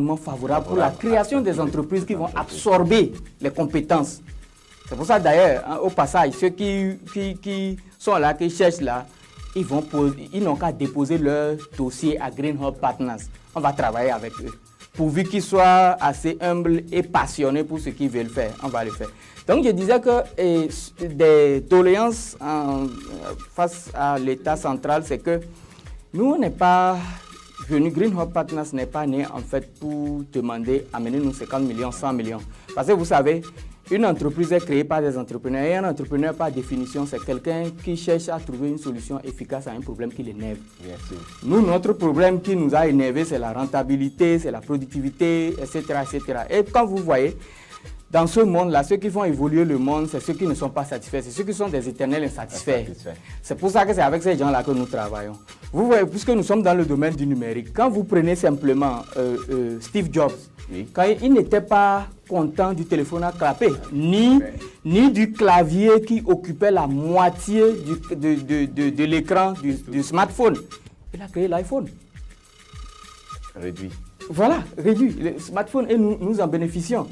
environnement favorable pour la création des entreprises qui vont absorber les compétences. C'est pour ça d'ailleurs, hein, au passage, ceux qui sont là, qui cherchent là, ils n'ont qu'à déposer leur dossier à Green Hub Partners. On va travailler avec eux. Pourvu qu'ils soient assez humbles et passionnés pour ce qu'ils veulent faire, on va le faire. Donc je disais que des doléances face à l'État central, c'est que nous, on n'est pas venu, Green Hub Partners n'est pas né en fait pour demander, amenez-nous 50 millions, 100 millions. Parce que vous savez, une entreprise est créée par des entrepreneurs et un entrepreneur par définition, c'est quelqu'un qui cherche à trouver une solution efficace à un problème qui l'énerve. Nous, notre problème qui nous a énervé, c'est la rentabilité, c'est la productivité, etc., etc. Et quand vous voyez, dans ce monde-là, ceux qui font évoluer le monde, c'est ceux qui ne sont pas satisfaits, c'est ceux qui sont des éternels insatisfaits. C'est pour ça que c'est avec ces gens-là que nous travaillons. Vous voyez, puisque nous sommes dans le domaine du numérique, quand vous prenez simplement Steve Jobs, quand il n'était pas content du téléphone à clapper, ni du clavier qui occupait la moitié de l'écran du smartphone, il a créé l'iPhone. Réduit. Voilà, réduit. Le smartphone, et nous en bénéficions.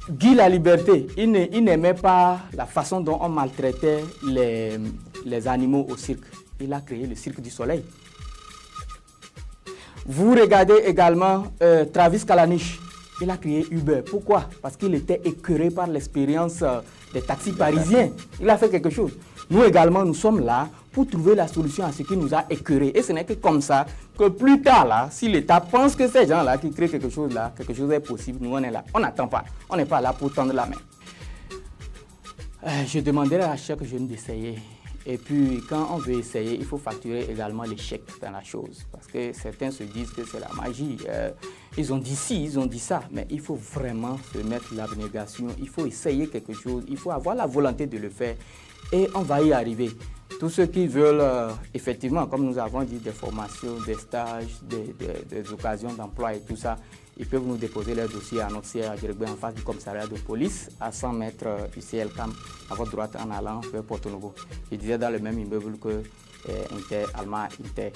Guy Laliberté, il n'aimait pas la façon dont on maltraitait les animaux au cirque. Il a créé le Cirque du Soleil. Vous regardez également Travis Kalanick. Il a créé Uber. Pourquoi? Parce qu'il était écœuré par l'expérience des taxis parisiens. Il a fait quelque chose. Nous également, nous sommes là pour trouver la solution à ce qui nous a écœurés. Et ce n'est que comme ça que plus tard, là, si l'État pense que ces gens-là qui créent quelque chose là, quelque chose est possible, nous on est là. On n'attend pas. On n'est pas là pour tendre la main. Je demanderai à chaque jeune d'essayer. Et puis, quand on veut essayer, il faut facturer également l'échec dans la chose. Parce que certains se disent que c'est la magie. Ils ont dit ci, ils ont dit ça. Mais il faut vraiment se mettre l'abnégation. Il faut essayer quelque chose. Il faut avoir la volonté de le faire. Et on va y arriver. Tous ceux qui veulent, effectivement, comme nous avons dit, des formations, des stages, des occasions d'emploi et tout ça, ils peuvent nous déposer leur dossier à notre siège à Djeregbé en face du commissariat de police à 100 mètres du CLCAM, à votre droite en allant vers Porto Novo. Je disais dans le même immeuble que Inter, Alma Inter.